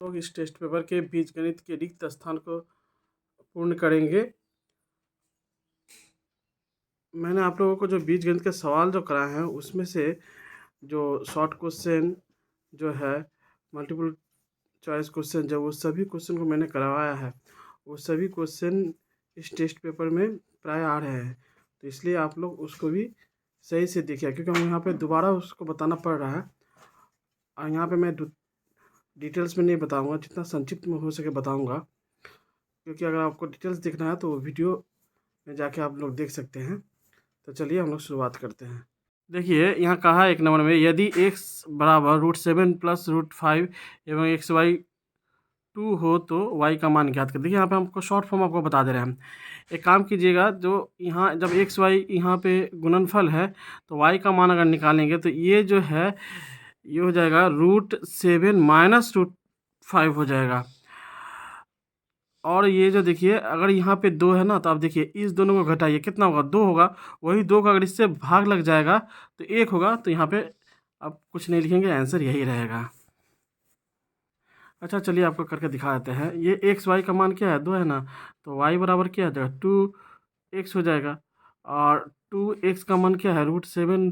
लोग इस test paper के बीजगणित के रिक्त स्थान को पूर्ण करेंगे। मैंने आप लोगों को जो बीजगणित के सवाल जो कराए हैं उसमें से जो शॉर्ट क्वेश्चन जो है मल्टीपल चॉइस क्वेश्चन जो वो सभी क्वेश्चन को मैंने करवाया है। वो सभी क्वेश्चन इस टेस्ट पेपर में प्राय आ रहे हैं, तो इसलिए आप लोग उसको भी सही से देखिए, क्योंकि हम यहाँ पे दोबारा उसको बताना पड़ रहा है। और यहाँ पे मैं डिटेल्स में नहीं बताऊँगा, जितना संक्षिप्त में हो सके बताऊँगा, क्योंकि अगर आपको डिटेल्स देखना है तो वो वीडियो में जाके आप लोग देख सकते हैं। तो चलिए हम लोग शुरुआत करते हैं। देखिए यहाँ कहा है 1 नंबर में, यदि x बराबर √7 प्लस √5 एवं xy2 हो तो y का मान ज्ञात कर। देखिए यहाँ पे हमको शॉर्ट फॉर्म आपको बता दे रहे हैं हम। एक काम कीजिएगा, जो यहाँ जब एक्स वाई यहाँ पे गुणनफल है तो y का मान अगर निकालेंगे तो ये जो है ये हो जाएगा √7 माइनस √5 हो जाएगा। और ये जो देखिए अगर यहाँ पे 2 है ना, तो आप देखिए इस दोनों को घटाइए, कितना होगा 2 होगा। वही 2 का अगर इससे भाग लग जाएगा तो 1 होगा। तो यहाँ पे आप कुछ नहीं लिखेंगे, आंसर यही रहेगा। अच्छा चलिए आपको करके दिखा देते हैं। ये एक्स वाई का मान क्या है, 2 है ना, तो वाई बराबर क्या आ जाएगा 2x हो जाएगा। और 2x का मान क्या है √7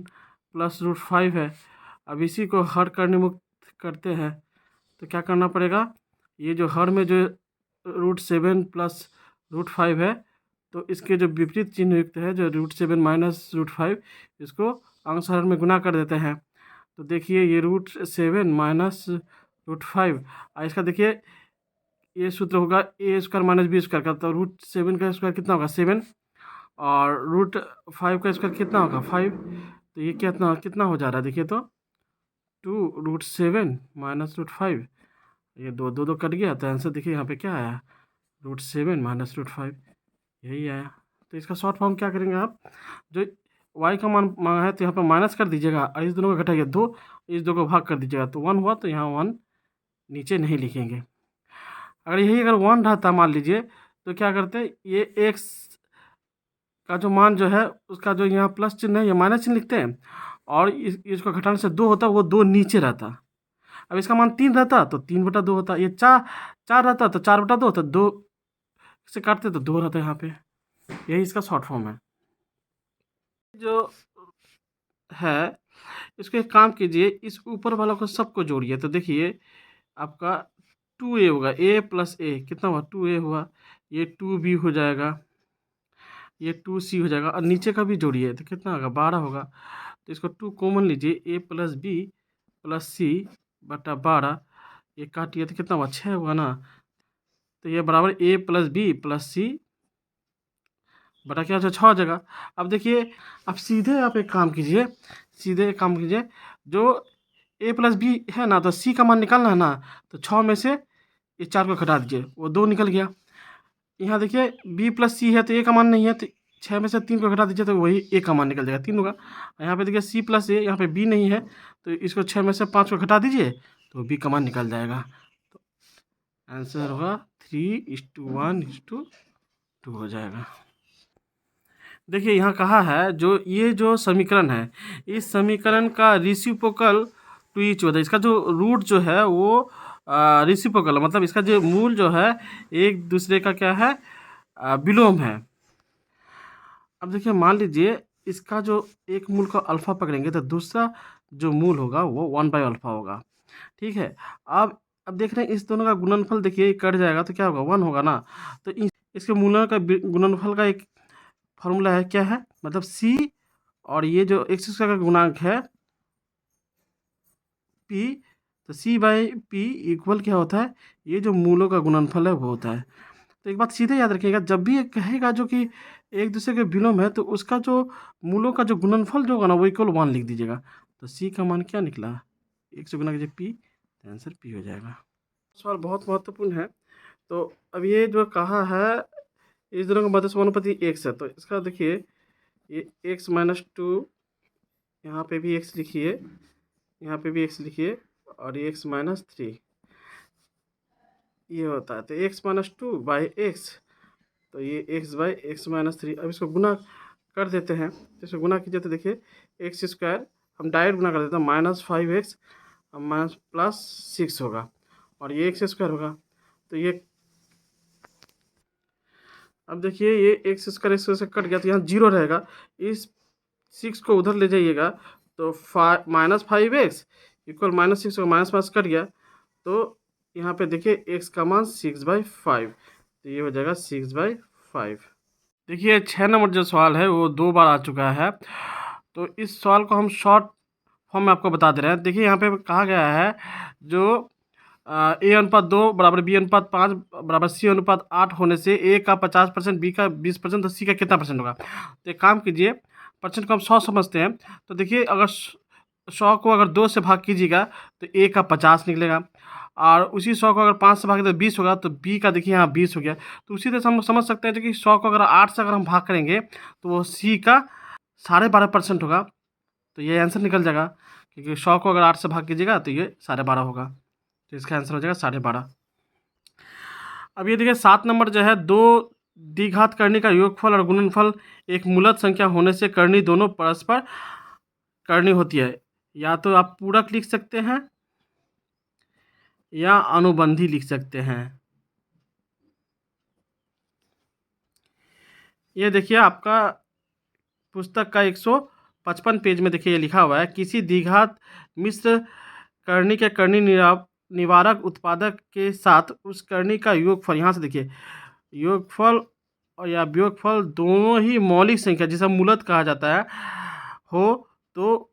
प्लस √5 है। अब इसी को हर करने मुक्त करते हैं तो क्या करना पड़ेगा, ये जो हर में जो √7 प्लस √5 है तो इसके जो विपरीत चिन्ह युक्त है जो √7 माइनस √5, इसको अंश हर में गुना कर देते हैं। तो देखिए ये √7 माइनस √5, इसका देखिए ये सूत्र होगा a² माइनस b² का। तो √7 का स्क्वायर कितना होगा 7, और √5 का स्क्वायर कितना होगा 5। तो ये कितना कितना हो जा रहा है देखिए, तो 2√7 माइनस √5, ये दो दो कट गया। तो आंसर देखिए यहाँ पे क्या आया √7 माइनस √5, यही आया। तो इसका शॉर्ट फॉर्म क्या करेंगे आप, जो y का मान मांगा है तो यहाँ पर माइनस कर दीजिएगा, और इस दोनों को घटाइए 2, इस 2 को भाग कर दीजिएगा तो 1 हुआ। तो यहाँ 1 नीचे नहीं लिखेंगे। अगर यही अगर 1 रहता मान लीजिए तो क्या करते, ये x का जो मान जो है उसका जो यहाँ प्लस चिन्ह है ये माइनस चिन्ह लिखते हैं, और इसको घटाने से 2 होता, वो 2 नीचे रहता। अब इसका मान 3 रहता तो 3/2 होता। ये 4 रहता तो 4/2 होता। 2 से काटते तो 2 रहता यहाँ पे। यही इसका शॉर्ट फॉर्म है। जो है इसको एक काम कीजिए, इस ऊपर वाला को सबको जोड़िए। तो देखिए आपका 2a होगा, a प्लस a कितना हुआ 2a हुआ। ये 2b हो जाएगा, ये 2c हो जाएगा, और नीचे का भी जोड़िए तो कितना होगा 12 होगा। तो इसको 2 कॉमन लीजिए, a plus b plus c बटा 12, ये काटिए तो कितना हुआ 6 हुआ ना। तो ये बराबर a plus b plus c बटा क्या हो 6 हो जाएगा। अब देखिए आप सीधे आप एक काम कीजिए, सीधे एक काम कीजिए, जो a प्लस बी है ना, तो c का मान निकालना है ना, तो 6 में से ये 4 को घटा दीजिए, वो 2 निकल गया। यहाँ देखिए b प्लस सी है तो a का मान नहीं है, तो 6 में से 3 को घटा दीजिए तो वही a का मान निकल जाएगा, 3 होगा। यहाँ पे देखिए c प्लस a, यहाँ पे b नहीं है, तो इसको 6 में से 5 को घटा दीजिए तो b का मान निकल जाएगा। तो आंसर होगा 3:1:2 हो जाएगा। देखिए यहाँ कहा है जो ये जो समीकरण है, इस समीकरण का रेसिप्रोकल टू ईच होता है। इसका जो रूट जो है वो रेसिप्रोकल, मतलब इसका जो मूल जो है एक दूसरे का क्या है विलोम है। अब देखिए मान लीजिए इसका जो एक मूल को अल्फा पकड़ेंगे तो दूसरा जो मूल होगा वो 1/अल्फा होगा, ठीक है। अब देख रहे हैं इस दोनों का गुणनफल, देखिए कट जाएगा तो क्या होगा 1 होगा ना। तो इसके मूलों का गुणनफल का एक फॉर्मूला है, क्या है मतलब c, और ये जो x² का गुणांक है p, तो c/p इक्वल क्या होता है, ये जो मूलों का गुणनफल है वो होता है। तो एक बात सीधे याद रखिएगा, जब भी ये कहेगा जो कि एक दूसरे के विलोम है तो उसका जो मूलों का जो गुणनफल जो होगा ना वो इक्वल 1 लिख दीजिएगा। तो c का मान क्या निकला 1 से गुना कीजिए p, तो आंसर p हो जाएगा। सवाल बहुत महत्वपूर्ण है। तो अब ये जो कहा है इस दोनों का मध्य समानुपाती x है, तो इसका देखिए ये x माइनस 2, यहाँ पे भी x लिखिए, यहाँ पे भी x लिखिए, और ये x माइनस 3 ये होता है। तो x माइनस 2 बाई एक्स, तो ये x बाई एक्स माइनस 3। अब इसको गुना कर देते हैं, तो इसको गुना कीजिए तो देखिए x² हम डायरेक्ट गुना कर देते हैं -5x माइनस प्लस 6 होगा, और ये एक्स स्क्वायर होगा। तो ये अब देखिए ये एक्स स्क्वायर एक्स से कट गया तो यहाँ जीरो रहेगा। इस 6 को उधर ले जाइएगा तो -5x इक्वल -6 होगा, माइनस कट गया तो यहाँ पे देखिए x का मान 6/5, तो ये हो जाएगा 6/5। देखिए 6 नंबर जो सवाल है वो 2 बार आ चुका है, तो इस सवाल को हम शॉर्ट फॉर्म में आपको बता दे रहे हैं। देखिए यहाँ पे कहा गया है जो A/2 बराबर B/5 बराबर C/8 होने से A का 50%, B का 20%, तो C का कितना परसेंट होगा। तो एक काम कीजिए, परसेंट को हम 100 समझते हैं, तो देखिए अगर 100 को अगर 2 से भाग कीजिएगा तो A का 50 निकलेगा, और उसी 100 को अगर 5 से भागे तो 20 होगा, तो B का देखिए यहाँ 20 हो गया। तो उसी तरह से हम समझ सकते हैं कि 100 को अगर 8 से अगर हम भाग करेंगे तो वो C का 12.5% होगा। तो ये आंसर निकल जाएगा, क्योंकि 100 को अगर 8 से भाग कीजिएगा तो ये 12.5 होगा, तो इसका आंसर हो जाएगा 12.5। अब ये देखिए 7 नंबर जो है, दो द्विघात करनी का योगफल और गुणनफल एक मूलद संख्या होने से करनी दोनों परस्पर करनी होती है। या तो आप पूरक लिख सकते हैं या अनुबंधी लिख सकते हैं। ये देखिए आपका पुस्तक का 155 पेज में देखिए ये लिखा हुआ है, किसी द्विघात मिश्र करनी के करनी निवारक उत्पादक के साथ उस करनी का योगफल, यहाँ से देखिए योगफल और या वियोगफल दोनों ही मौलिक संख्या जिसे मूलद कहा जाता है हो, तो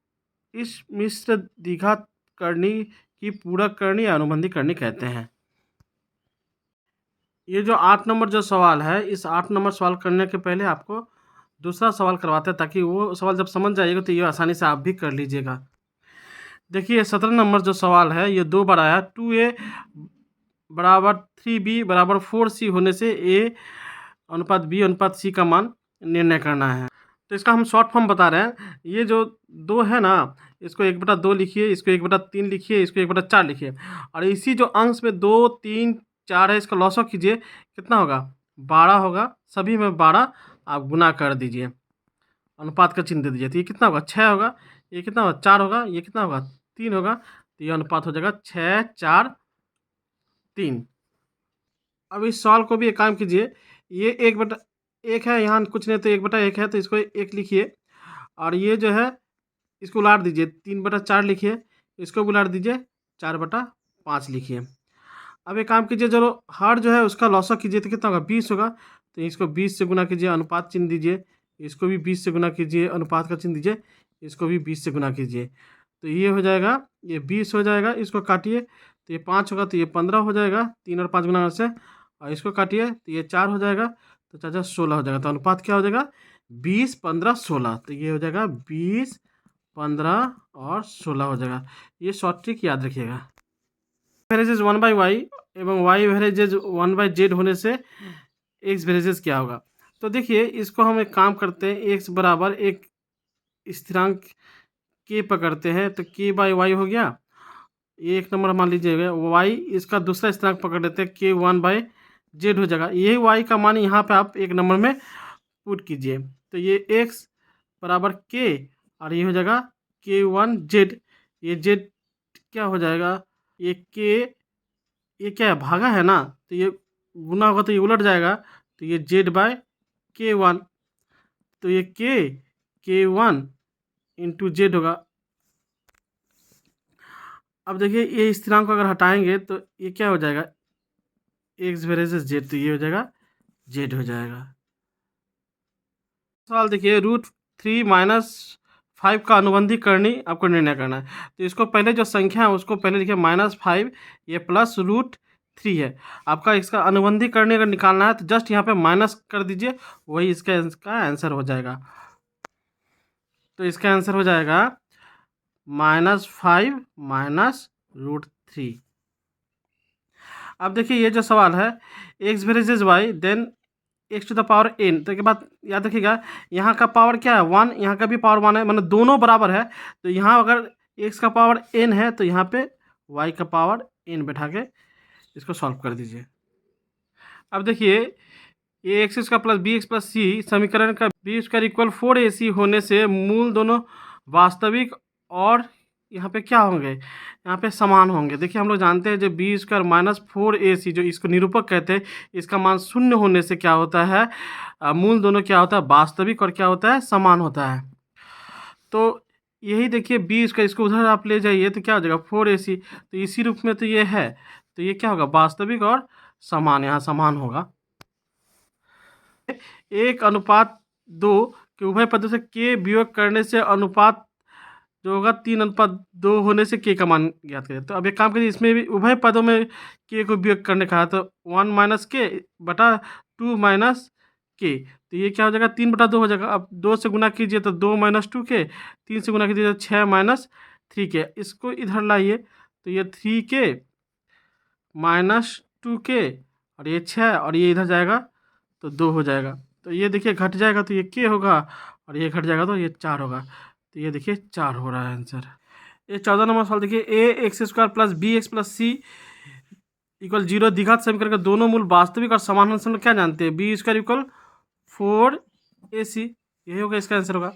इस मिश्र द्विघात करनी की पूरक करनी या अनुबंधी करनी कहते हैं। ये जो 8 नंबर जो सवाल है, इस 8 नंबर सवाल करने के पहले आपको दूसरा सवाल करवाते हैं, ताकि वो सवाल जब समझ जाइएगा तो ये आसानी से आप भी कर लीजिएगा। देखिए 17 नंबर जो सवाल है ये 2 बार आया, 2a बराबर 3b बराबर 4c होने से A/B/C का मान निर्णय करना है। तो इसका हम शॉर्ट फॉर्म बता रहे हैं। ये जो 2 है ना, इसको 1/2 लिखिए, इसको 1/3 लिखिए, इसको 1/4 लिखिए, और इसी जो अंश में 2, 3, 4 है इसका लॉसअप कीजिए, कितना होगा 12 होगा। सभी में 12 आप गुना कर दीजिए, अनुपात का चिन्ह दे दीजिए, तो ये कितना होगा 6 होगा, ये कितना होगा 4 होगा, ये कितना होगा 3 होगा, तो ये अनुपात हो जाएगा 6, 4, 3। अब इस सवाल को भी एक काम कीजिए, ये 1/1 है, यहाँ कुछ नहीं तो 1/1 है, तो इसको 1 लिखिए, और ये जो है इसको उलाट दीजिए, 3/4 लिखिए, इसको भी उलाट दीजिए, 4/5 लिखिए। अब एक काम कीजिए, चलो हर जो है उसका लॉसअप कीजिए, तो कितना होगा 20 होगा, तो इसको 20 से गुना कीजिए, अनुपात चिन्ह दीजिए, इसको भी 20 से गुना कीजिए, अनुपात का चिन्ह दीजिए, इसको भी 20 से गुना कीजिए, तो ये हो जाएगा, ये 20 हो जाएगा, इसको काटिए तो ये 5 होगा, तो ये 15 हो जाएगा, 3 और 5 गुना से, और इसको काटिए तो ये 4 हो जाएगा, तो 4 16 हो जाएगा, तो अनुपात क्या हो जाएगा 20, 15, 16, तो ये हो जाएगा 20, 15 और 16 हो जाएगा। ये शॉर्ट ट्रिक याद रखिएगा। वेरेजेज 1/y एवं y वेरेजेज 1/z होने से x वेरेजेज क्या होगा। तो देखिए इसको हम एक काम करते हैं, x बराबर एक स्थिरांक k पकड़ते हैं, तो k/y हो गया, ये एक नंबर मान लीजिएगा। y इसका दूसरा स्थिरांक पकड़ लेते हैं, k1/z हो जाएगा। यही y का मान यहाँ पे आप एक नंबर में पुट कीजिए, तो ये x बराबर k और ये हो जाएगा k1z, ये z क्या हो जाएगा, ये k, ये क्या है भागा है ना, तो ये गुना होगा तो ये उलट जाएगा, तो ये z/k1, तो ये k1 इंटू जेड होगा। अब देखिए ये स्थिरांक को अगर हटाएंगे तो ये क्या हो जाएगा x वेरेजेस जेड, तो ये हो जाएगा जेड हो जाएगा। सवाल देखिए √3 - 5 का अनुबंधी करनी आपको निर्णय करना है। तो इसको पहले जो संख्या है उसको पहले लिखिए -5, ये प्लस √3 है। आपका इसका अनुबंधी करनी अगर निकालना है तो जस्ट यहाँ पे माइनस कर दीजिए, वही इसका आंसर हो जाएगा। तो इसका आंसर हो जाएगा -5 - √3। अब देखिए ये जो सवाल है x वेरेजेस y देन x⁴n, तो के बाद याद रखिएगा यहाँ का पावर क्या है 1, यहाँ का भी पावर 1 है, मतलब दोनों बराबर है। तो यहाँ अगर x का पावर n है तो यहाँ पे y का पावर n बैठा के इसको सॉल्व कर दीजिए। अब देखिए ये x² + bx + c समीकरण का b² = 4ac होने से मूल दोनों वास्तविक और यहाँ पे क्या होंगे, यहाँ पे समान होंगे। देखिए हम लोग जानते हैं जो बी स्क्वायर माइनस 4ac जो इसको निरूपक कहते हैं, इसका मान शून्य होने से क्या होता है, मूल दोनों क्या होता है, वास्तविक और क्या होता है, समान होता है। तो यही देखिए बी स्क्वायर, इसको उधर आप ले जाइए तो क्या हो जाएगा 4ac, तो इसी रूप में तो ये है, तो ये क्या होगा, वास्तविक और समान, यहाँ समान होगा। 1:2 के उभय पदों से के वियोग करने से अनुपात जो होगा 3:2 होने से के का मान ज्ञात करें। तो अब एक काम करिए, इसमें भी उभय पदों में के को वियोग करने का है, तो 1 - के बटा 2 - के, तो ये क्या हो जाएगा 3/2 हो जाएगा। अब 2 से गुना कीजिए तो 2 - 2 के, 3 से गुना कीजिए तो 6 - 3 के, इसको इधर लाइए तो ये 3 के - 2 के और ये 6 और ये इधर जाएगा तो 2 हो जाएगा। तो ये देखिए घट जाएगा तो ये के होगा और ये घट जाएगा तो ये 4 होगा। तो ये देखिए 4 हो रहा है आंसर। ये 14 नंबर सवाल देखिए, ax² plus bx plus c equal 0 द्विघात समीकरण के दोनों मूल वास्तविक और समान होने से हम लोग क्या जानते हैं, b² इक्वल 4ac, यही होगा इसका आंसर होगा।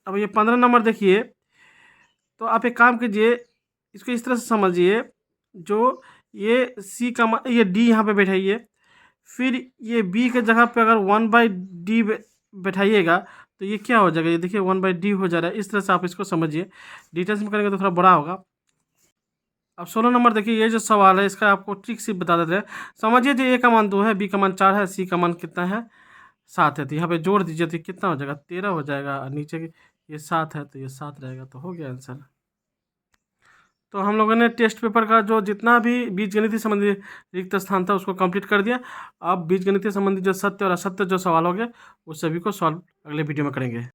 अब ये 15 नंबर देखिए, तो आप एक काम कीजिए, इसको इस तरह से समझिए, जो ये c का ये d यहाँ पे बैठाइए, फिर ये b के जगह पे अगर 1/d बैठाइएगा तो ये क्या हो जाएगा, ये देखिए 1/d हो जा रहा है। इस तरह से आप इसको समझिए, डिटेल्स में करेंगे तो थोड़ा बड़ा होगा। अब 16 नंबर देखिए, ये जो सवाल है इसका आपको ट्रिक से बता देते हैं। समझिए जो a का मान 2 है, b का मान 4 है, c का मान कितना है, 7 है, तो यहाँ पे जोड़ दीजिए तो कितना हो जाएगा, 13 हो जाएगा, और नीचे ये 7 है तो ये 7 रहेगा, तो हो गया आंसर। तो हम लोगों ने टेस्ट पेपर का जो जितना भी बीजगणितीय संबंधी रिक्त स्थान था उसको कंप्लीट कर दिया। अब बीजगणितीय संबंधी जो सत्य और असत्य जो सवाल हो गए उस सभी को सॉल्व अगले वीडियो में करेंगे।